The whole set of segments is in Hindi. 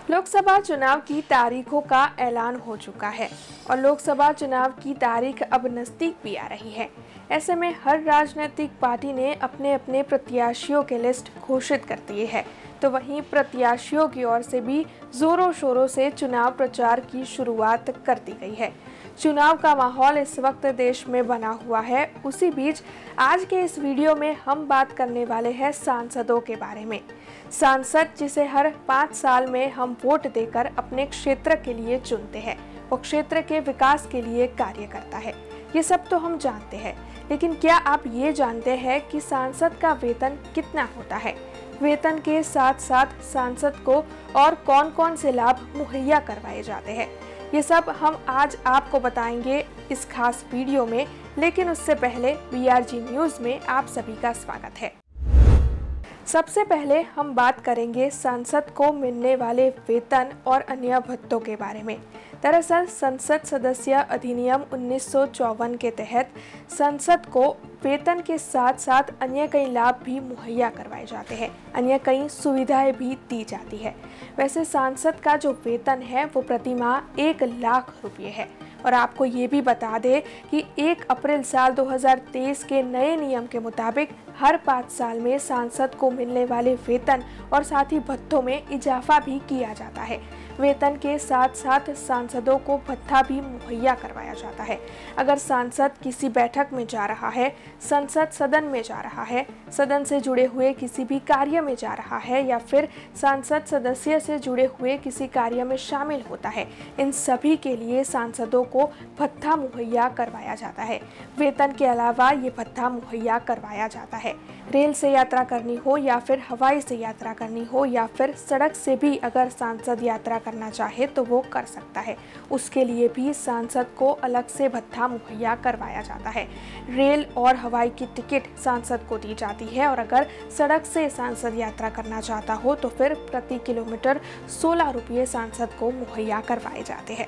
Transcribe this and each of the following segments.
लोकसभा चुनाव की तारीखों का ऐलान हो चुका है और लोकसभा चुनाव की तारीख अब नजदीक भी आ रही है। ऐसे में हर राजनीतिक पार्टी ने अपने अपने प्रत्याशियों के लिस्ट घोषित कर दिए है, तो वहीं प्रत्याशियों की ओर से भी जोरों शोरों से चुनाव प्रचार की शुरुआत कर दी गई है। चुनाव का माहौल इस वक्त देश में बना हुआ है। उसी बीच आज के इस वीडियो में हम बात करने वाले हैं सांसदों के बारे में। सांसद जिसे हर 5 साल में हम वोट देकर अपने क्षेत्र के लिए चुनते हैं, वो क्षेत्र के विकास के लिए कार्य करता है। ये सब तो हम जानते हैं, लेकिन क्या आप ये जानते हैं कि सांसद का वेतन कितना होता है? वेतन के साथ साथ सांसद को और कौन कौन से लाभ मुहैया करवाए जाते हैं, ये सब हम आज आपको बताएंगे इस खास वीडियो में। लेकिन उससे पहले BRG न्यूज़ में आप सभी का स्वागत है। सबसे पहले हम बात करेंगे सांसद को मिलने वाले वेतन और अन्य भत्तों के बारे में। दरअसल संसद सदस्य अधिनियम 1954 के तहत संसद को वेतन के साथ साथ अन्य कई लाभ भी मुहैया करवाए जाते हैं, अन्य कई सुविधाएं भी दी जाती है। वैसे सांसद का जो वेतन है वो प्रति माह 1 लाख रुपये है। और आपको ये भी बता दें कि 1 अप्रैल साल 2023 के नए नियम के मुताबिक हर 5 साल में सांसद को मिलने वाले वेतन और साथ ही भत्तों में इजाफा भी किया जाता है। वेतन के साथ साथ सांसदों को भत्ता भी मुहैया करवाया जाता है। अगर सांसद किसी बैठक में जा रहा है, संसद सदन में जा रहा है, सदन से जुड़े हुए किसी भी कार्य में जा रहा है या फिर सांसद सदस्य से जुड़े हुए किसी कार्य में शामिल होता है, इन सभी के लिए सांसदों को भत्ता मुहैया करवाया जाता है। वेतन के अलावा ये भत्ता मुहैया करवाया जाता है। रेल से यात्रा करनी हो या फिर हवाई से यात्रा करनी हो या फिर सड़क से भी अगर सांसद यात्रा करना चाहे तो वो कर सकता है। उसके लिए भी सांसद को अलग से भत्ता मुहैया करवाया जाता है। रेल और हवाई की टिकट सांसद को दी जाती है और अगर सड़क से सांसद यात्रा करना चाहता हो तो फिर प्रति किलोमीटर 16 रुपये सांसद को मुहैया करवाए जाते हैं।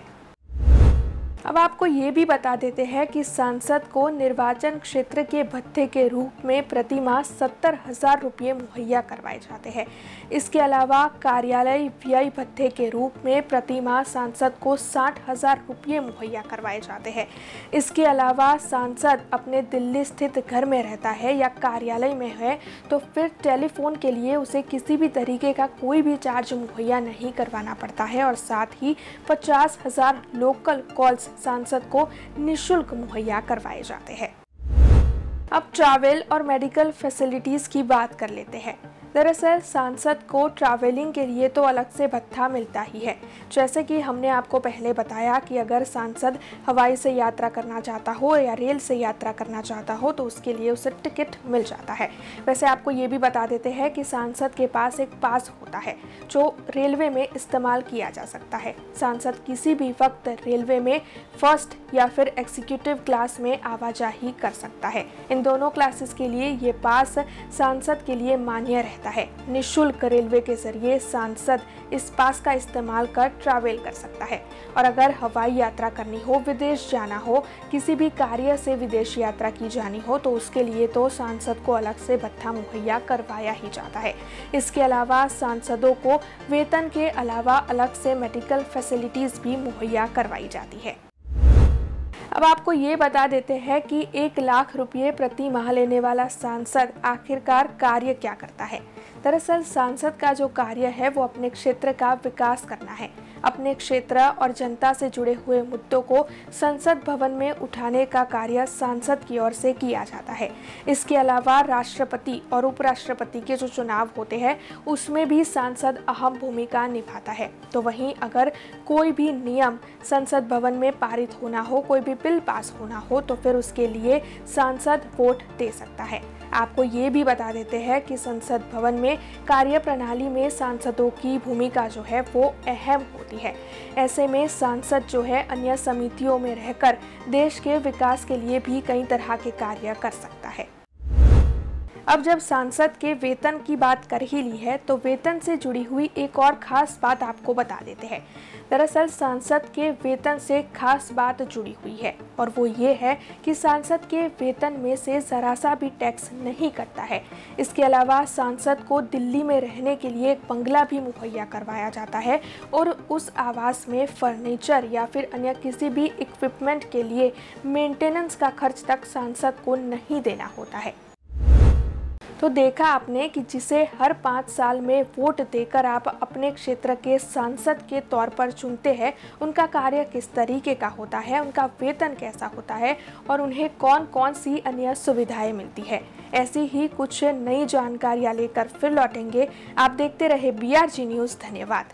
अब आपको ये भी बता देते हैं कि सांसद को निर्वाचन क्षेत्र के भत्ते के रूप में प्रति माह 70,000 रुपये मुहैया करवाए जाते हैं। इसके अलावा कार्यालय व्यय भत्ते के रूप में प्रति माह सांसद को 60,000 रुपये मुहैया करवाए जाते हैं। इसके अलावा सांसद अपने दिल्ली स्थित घर में रहता है या कार्यालय में है तो फिर टेलीफोन के लिए उसे किसी भी तरीके का कोई भी चार्ज मुहैया नहीं करवाना पड़ता है और साथ ही 50,000 लोकल कॉल्स सांसद को निःशुल्क मुहैया करवाए जाते हैं। अब ट्रैवल और मेडिकल फैसिलिटीज की बात कर लेते हैं। दरअसल सांसद को ट्रैवलिंग के लिए तो अलग से भत्ता मिलता ही है। जैसे कि हमने आपको पहले बताया कि अगर सांसद हवाई से यात्रा करना चाहता हो या रेल से यात्रा करना चाहता हो तो उसके लिए उसे टिकट मिल जाता है। वैसे आपको ये भी बता देते हैं कि सांसद के पास एक पास होता है जो रेलवे में इस्तेमाल किया जा सकता है। सांसद किसी भी वक्त रेलवे में फर्स्ट या फिर एग्जीक्यूटिव क्लास में आवाजाही कर सकता है। इन दोनों क्लासेस के लिए ये पास सांसद के लिए मान्य रहता है। निःशुल्क रेलवे के जरिए सांसद इस पास का इस्तेमाल कर ट्रैवल कर सकता है। और अगर हवाई यात्रा करनी हो, विदेश जाना हो, किसी भी कार्य से विदेश यात्रा की जानी हो तो उसके लिए तो सांसद को अलग से भत्ता मुहैया करवाया ही जाता है। इसके अलावा सांसदों को वेतन के अलावा अलग से मेडिकल फैसिलिटीज भी मुहैया करवाई जाती है। अब आपको ये बता देते हैं कि 1 लाख रुपये प्रति माह लेने वाला सांसद आखिरकार कार्य क्या करता है। दरअसल सांसद का जो कार्य है वो अपने क्षेत्र का विकास करना है। अपने क्षेत्र और जनता से जुड़े हुए मुद्दों को संसद भवन में उठाने का कार्य सांसद की ओर से किया जाता है। इसके अलावा राष्ट्रपति और उपराष्ट्रपति के जो चुनाव होते हैं उसमें भी सांसद अहम भूमिका निभाता है। तो वहीं अगर कोई भी नियम संसद भवन में पारित होना हो, कोई भी बिल पास होना हो तो फिर उसके लिए सांसद वोट दे सकता है। आपको ये भी बता देते हैं कि संसद भवन में कार्यप्रणाली में सांसदों की भूमिका जो है वो अहम होती है। ऐसे में सांसद जो है अन्य समितियों में रहकर देश के विकास के लिए भी कई तरह के कार्य कर सकता है। अब जब सांसद के वेतन की बात कर ही ली है तो वेतन से जुड़ी हुई एक और खास बात आपको बता देते हैं। दरअसल सांसद के वेतन से खास बात जुड़ी हुई है और वो ये है कि सांसद के वेतन में से जरा सा भी टैक्स नहीं कटता है। इसके अलावा सांसद को दिल्ली में रहने के लिए एक बंगला भी मुहैया करवाया जाता है और उस आवास में फर्नीचर या फिर अन्य किसी भी इक्विपमेंट के लिए मेंटेनेंस का खर्च तक सांसद को नहीं देना होता है। तो देखा आपने कि जिसे हर 5 साल में वोट देकर आप अपने क्षेत्र के सांसद के तौर पर चुनते हैं, उनका कार्य किस तरीके का होता है, उनका वेतन कैसा होता है और उन्हें कौन कौन सी अन्य सुविधाएं मिलती है। ऐसी ही कुछ नई जानकारियां लेकर फिर लौटेंगे। आप देखते रहे BRG न्यूज़। धन्यवाद।